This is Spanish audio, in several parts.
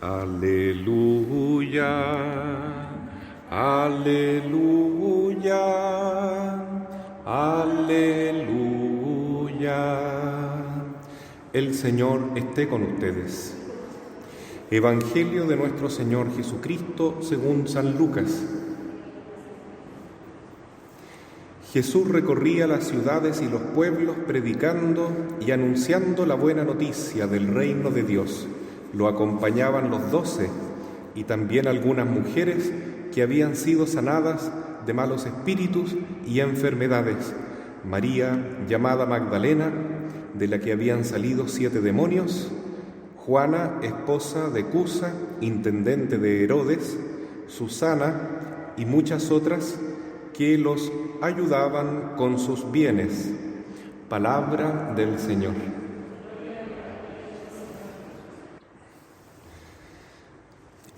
Aleluya, aleluya, aleluya. El Señor esté con ustedes. Evangelio de nuestro Señor Jesucristo según San Lucas. Jesús recorría las ciudades y los pueblos predicando y anunciando la buena noticia del reino de Dios. Lo acompañaban los 12 y también algunas mujeres que habían sido sanadas de malos espíritus y enfermedades. María, llamada Magdalena, de la que habían salido 7 demonios. Juana, esposa de Cusa, intendente de Herodes. Susana y muchas otras que los ayudaban con sus bienes. Palabra del Señor.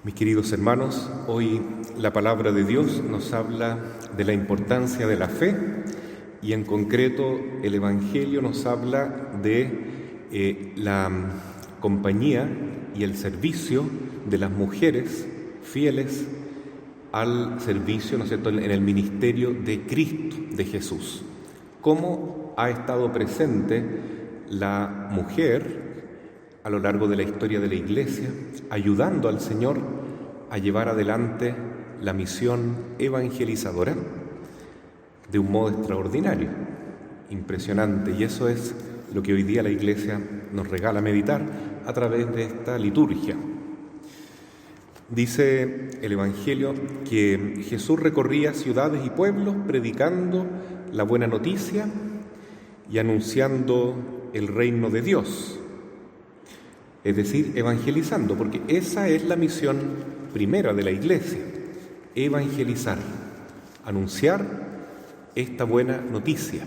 Mis queridos hermanos, hoy la palabra de Dios nos habla de la importancia de la fe y en concreto el Evangelio nos habla de la compañía y el servicio de las mujeres fieles al servicio, ¿no es cierto?, en el ministerio de Cristo, de Jesús. Cómo ha estado presente la mujer a lo largo de la historia de la Iglesia, ayudando al Señor a llevar adelante la misión evangelizadora de un modo extraordinario, impresionante, y eso es lo que hoy día la Iglesia nos regala meditar a través de esta liturgia. Dice el Evangelio que Jesús recorría ciudades y pueblos predicando la buena noticia y anunciando el reino de Dios. Es decir, evangelizando, porque esa es la misión primera de la Iglesia, evangelizar, anunciar esta buena noticia.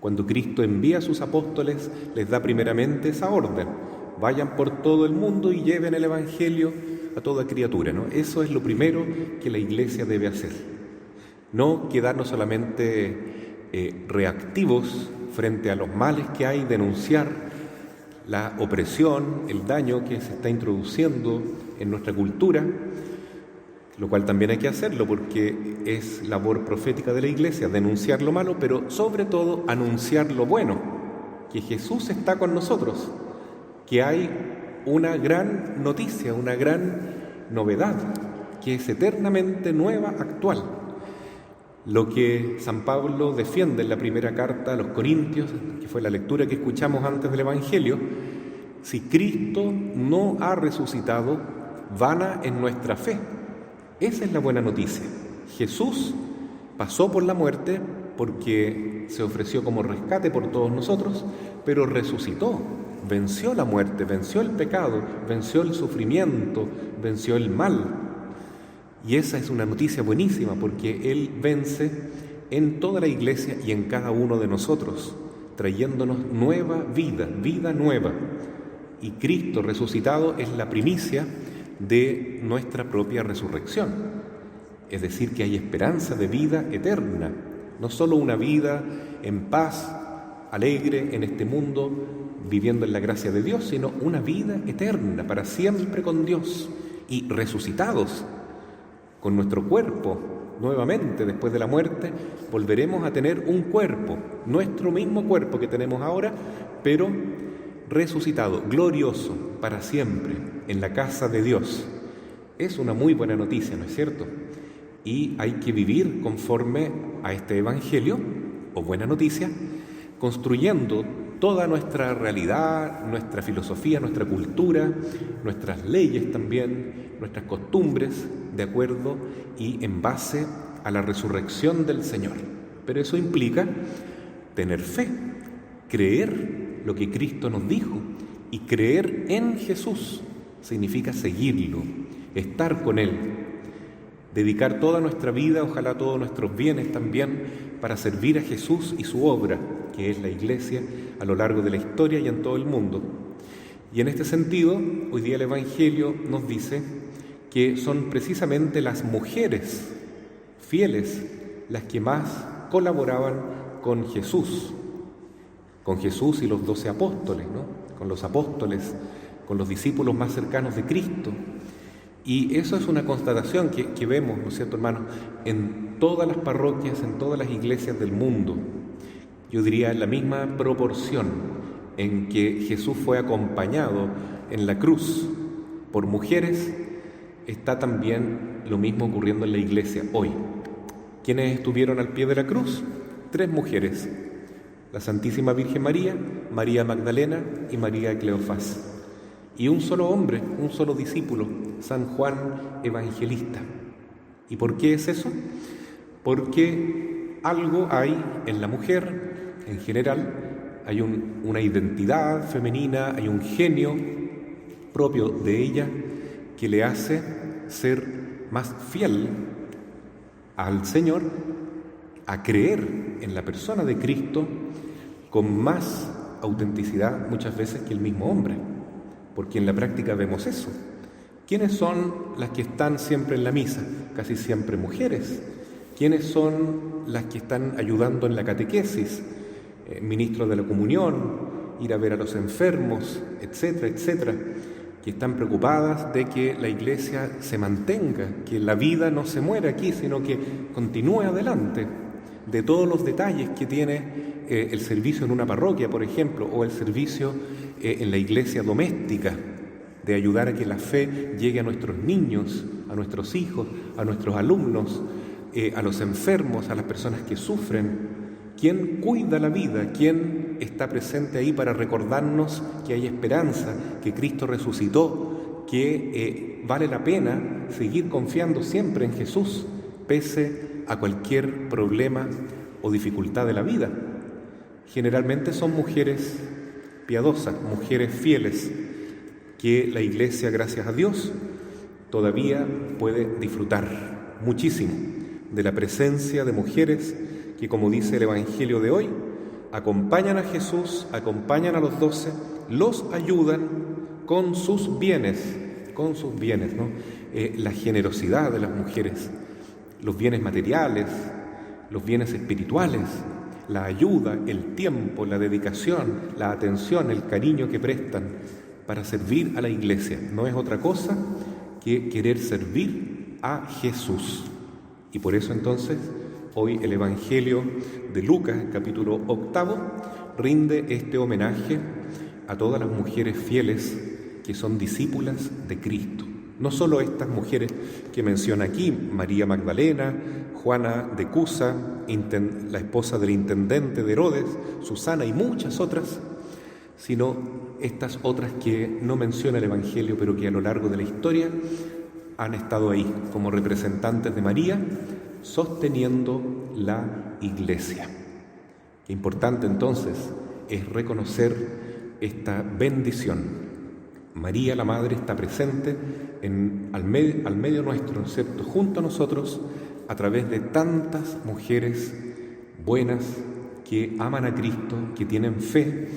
Cuando Cristo envía a sus apóstoles, les da primeramente esa orden: vayan por todo el mundo y lleven el Evangelio a toda criatura, ¿no? Eso es lo primero que la Iglesia debe hacer. No quedarnos solamente reactivos frente a los males que hay, denunciar la opresión, el daño que se está introduciendo en nuestra cultura, lo cual también hay que hacerlo porque es labor profética de la Iglesia, denunciar lo malo, pero sobre todo anunciar lo bueno, que Jesús está con nosotros, que hay una gran noticia, una gran novedad, que es eternamente nueva, actual. Lo que San Pablo defiende en la primera carta a los Corintios, que fue la lectura que escuchamos antes del Evangelio: si Cristo no ha resucitado, vana es nuestra fe. Esa es la buena noticia. Jesús pasó por la muerte porque se ofreció como rescate por todos nosotros, pero resucitó, venció la muerte, venció el pecado, venció el sufrimiento, venció el mal. Y esa es una noticia buenísima porque Él vence en toda la Iglesia y en cada uno de nosotros, trayéndonos nueva vida, vida nueva. Y Cristo resucitado es la primicia de nuestra propia resurrección. Es decir, que hay esperanza de vida eterna, no solo una vida en paz, alegre en este mundo, viviendo en la gracia de Dios, sino una vida eterna, para siempre con Dios, y resucitados con nuestro cuerpo. Nuevamente, después de la muerte, volveremos a tener un cuerpo, nuestro mismo cuerpo que tenemos ahora, pero resucitado, glorioso, para siempre, en la casa de Dios. Es una muy buena noticia, ¿no es cierto? Y hay que vivir conforme a este Evangelio, o buena noticia, construyendo toda nuestra realidad, nuestra filosofía, nuestra cultura, nuestras leyes también, nuestras costumbres, de acuerdo y en base a la resurrección del Señor. Pero eso implica tener fe, creer lo que Cristo nos dijo, y creer en Jesús significa seguirlo, estar con Él, dedicar toda nuestra vida, ojalá todos nuestros bienes también, para servir a Jesús y su obra, que es la Iglesia, a lo largo de la historia y en todo el mundo. Y en este sentido, hoy día el Evangelio nos dice que son precisamente las mujeres fieles las que más colaboraban con Jesús y los 12 apóstoles, ¿no? Con los apóstoles, con los discípulos más cercanos de Cristo, Y eso es una constatación que vemos, ¿no es cierto, hermanos?, en todas las parroquias, en todas las iglesias del mundo. Yo diría en la misma proporción en que Jesús fue acompañado en la cruz por mujeres, está también lo mismo ocurriendo en la iglesia hoy. ¿Quiénes estuvieron al pie de la cruz? 3 mujeres: la Santísima Virgen María, María Magdalena y María de Cleofás. Y un solo hombre, un solo discípulo, San Juan Evangelista. ¿Y por qué es eso? Porque algo hay en la mujer, en general, hay una identidad femenina, hay un genio propio de ella que le hace ser más fiel al Señor, a creer en la persona de Cristo con más autenticidad muchas veces que el mismo hombre, porque en la práctica vemos eso. ¿Quiénes son las que están siempre en la misa? Casi siempre mujeres. ¿Quiénes son las que están ayudando en la catequesis? Ministros de la comunión, ir a ver a los enfermos, etcétera, etcétera, que están preocupadas de que la iglesia se mantenga, que la vida no se muera aquí, sino que continúe adelante, de todos los detalles que tiene el servicio en una parroquia, por ejemplo, o el servicio en la iglesia doméstica, de ayudar a que la fe llegue a nuestros niños, a nuestros hijos, a nuestros alumnos, a los enfermos, a las personas que sufren. ¿Quién cuida la vida? ¿Quién está presente ahí para recordarnos que hay esperanza, que Cristo resucitó, que vale la pena seguir confiando siempre en Jesús, pese a cualquier problema o dificultad de la vida? Generalmente son mujeres piadosas, mujeres fieles, que la Iglesia, gracias a Dios, todavía puede disfrutar muchísimo de la presencia de mujeres que, como dice el Evangelio de hoy, acompañan a Jesús, acompañan a los 12, los ayudan con sus bienes, ¿no? La generosidad de las mujeres, los bienes materiales, los bienes espirituales, la ayuda, el tiempo, la dedicación, la atención, el cariño que prestan para servir a la Iglesia. No es otra cosa que querer servir a Jesús. Y por eso entonces hoy el Evangelio de Lucas, capítulo 8, rinde este homenaje a todas las mujeres fieles que son discípulas de Cristo. No solo estas mujeres que menciona aquí, María Magdalena, Juana de Cusa, la esposa del intendente de Herodes, Susana y muchas otras, sino estas otras que no menciona el Evangelio, pero que a lo largo de la historia han estado ahí como representantes de María, sosteniendo la Iglesia. Qué importante entonces es reconocer esta bendición. María, la Madre, está presente al medio nuestro, ¿cierto?, junto a nosotros, a través de tantas mujeres buenas que aman a Cristo, que tienen fe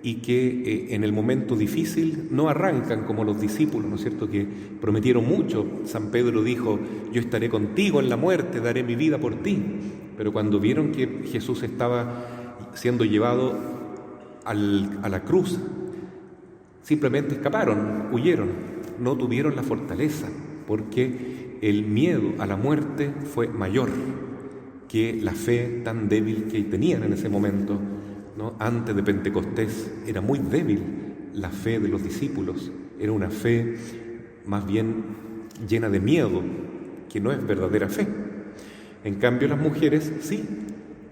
y que en el momento difícil no arrancan como los discípulos, ¿no es cierto?, que prometieron mucho. San Pedro dijo: yo estaré contigo en la muerte, daré mi vida por ti. Pero cuando vieron que Jesús estaba siendo llevado a la cruz, simplemente escaparon, huyeron, no tuvieron la fortaleza, porque el miedo a la muerte fue mayor que la fe tan débil que tenían en ese momento, ¿no? Antes de Pentecostés era muy débil la fe de los discípulos, era una fe más bien llena de miedo, que no es verdadera fe. En cambio, las mujeres sí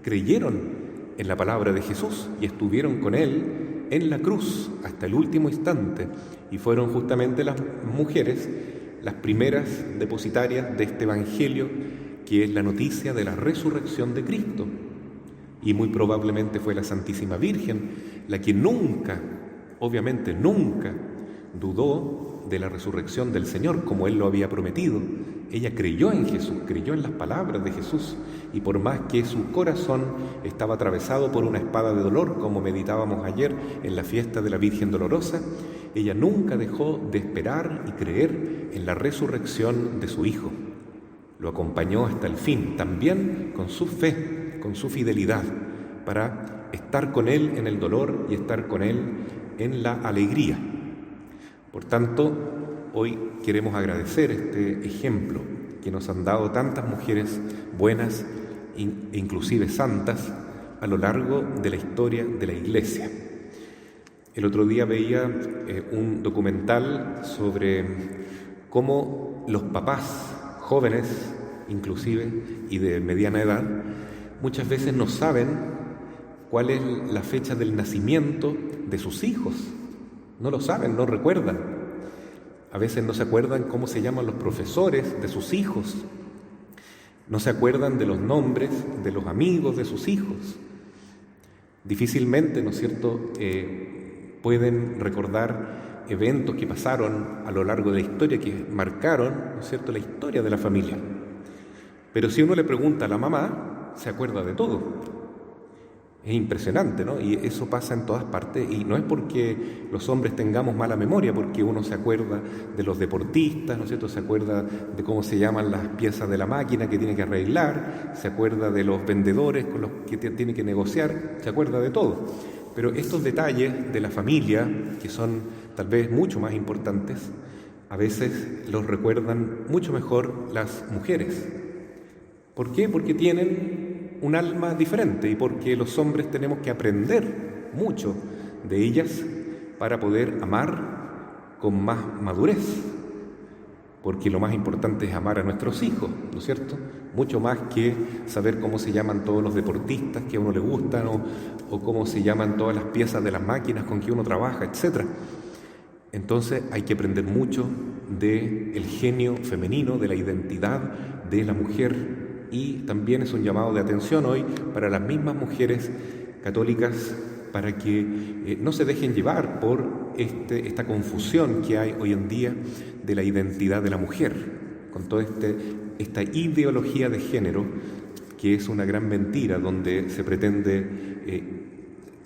creyeron en la palabra de Jesús y estuvieron con Él en la cruz hasta el último instante, y fueron justamente las mujeres las primeras depositarias de este Evangelio, que es la noticia de la resurrección de Cristo. Y muy probablemente fue la Santísima Virgen la que nunca, obviamente nunca, dudó de la resurrección del Señor, como Él lo había prometido. Ella creyó en Jesús, creyó en las palabras de Jesús, y por más que su corazón estaba atravesado por una espada de dolor, como meditábamos ayer en la fiesta de la Virgen Dolorosa, ella nunca dejó de esperar y creer en la resurrección de su Hijo. Lo acompañó hasta el fin, también con su fe, con su fidelidad, para estar con Él en el dolor y estar con Él en la alegría. Por tanto, hoy queremos agradecer este ejemplo que nos han dado tantas mujeres buenas e inclusive santas a lo largo de la historia de la Iglesia. El otro día veía un documental sobre cómo los papás jóvenes, inclusive, y de mediana edad, muchas veces no saben cuál es la fecha del nacimiento de sus hijos. No lo saben, no recuerdan. A veces no se acuerdan cómo se llaman los profesores de sus hijos. No se acuerdan de los nombres de los amigos de sus hijos. Difícilmente, ¿no es cierto?, pueden recordar eventos que pasaron a lo largo de la historia, que marcaron, ¿no es cierto?, la historia de la familia. Pero si uno le pregunta a la mamá, se acuerda de todo. Es impresionante, ¿no? Y eso pasa en todas partes, y no es porque los hombres tengamos mala memoria, porque uno se acuerda de los deportistas, ¿no es cierto?, se acuerda de cómo se llaman las piezas de la máquina que tiene que arreglar, se acuerda de los vendedores con los que tiene que negociar, se acuerda de todo. Pero estos detalles de la familia, que son tal vez mucho más importantes, a veces los recuerdan mucho mejor las mujeres. ¿Por qué? Porque tienen un alma diferente y porque los hombres tenemos que aprender mucho de ellas para poder amar con más madurez. Porque lo más importante es amar a nuestros hijos, ¿no es cierto? Mucho más que saber cómo se llaman todos los deportistas que a uno le gustan o cómo se llaman todas las piezas de las máquinas con que uno trabaja, etc. Entonces hay que aprender mucho del genio femenino, de la identidad de la mujer, y también es un llamado de atención hoy para las mismas mujeres católicas para que no se dejen llevar por esta confusión que hay hoy en día de la identidad de la mujer, con toda esta ideología de género, que es una gran mentira, donde se pretende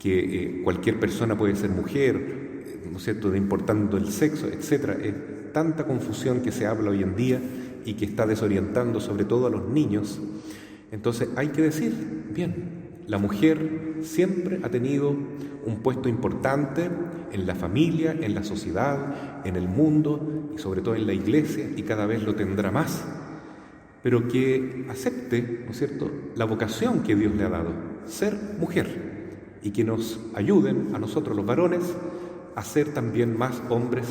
que cualquier persona puede ser mujer, ¿no es cierto?, de importando el sexo, etc. Es tanta confusión que se habla hoy en día y que está desorientando sobre todo a los niños. Entonces hay que decir, bien, la mujer siempre ha tenido un puesto importante en la familia, en la sociedad, en el mundo y sobre todo en la Iglesia, y cada vez lo tendrá más, pero que acepte, ¿no es cierto?, la vocación que Dios le ha dado, ser mujer, y que nos ayuden a nosotros los varones a ser también más hombres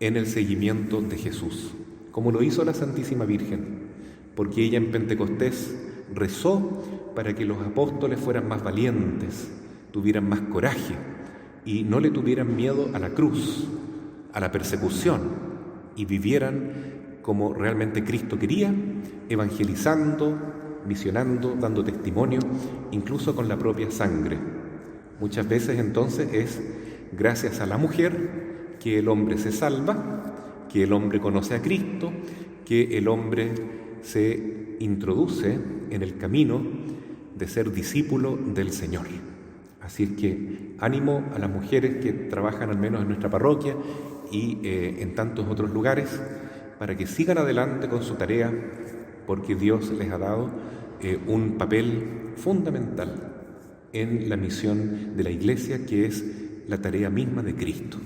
en el seguimiento de Jesús, como lo hizo la Santísima Virgen, porque ella en Pentecostés rezó para que los apóstoles fueran más valientes, tuvieran más coraje y no le tuvieran miedo a la cruz, a la persecución, y vivieran como realmente Cristo quería, evangelizando, misionando, dando testimonio, incluso con la propia sangre. Muchas veces entonces es gracias a la mujer que el hombre se salva, que el hombre conoce a Cristo, que el hombre se introduce en el camino de ser discípulo del Señor. Así es que ánimo a las mujeres que trabajan al menos en nuestra parroquia y en tantos otros lugares, para que sigan adelante con su tarea, porque Dios les ha dado un papel fundamental en la misión de la Iglesia, que es la tarea misma de Cristo.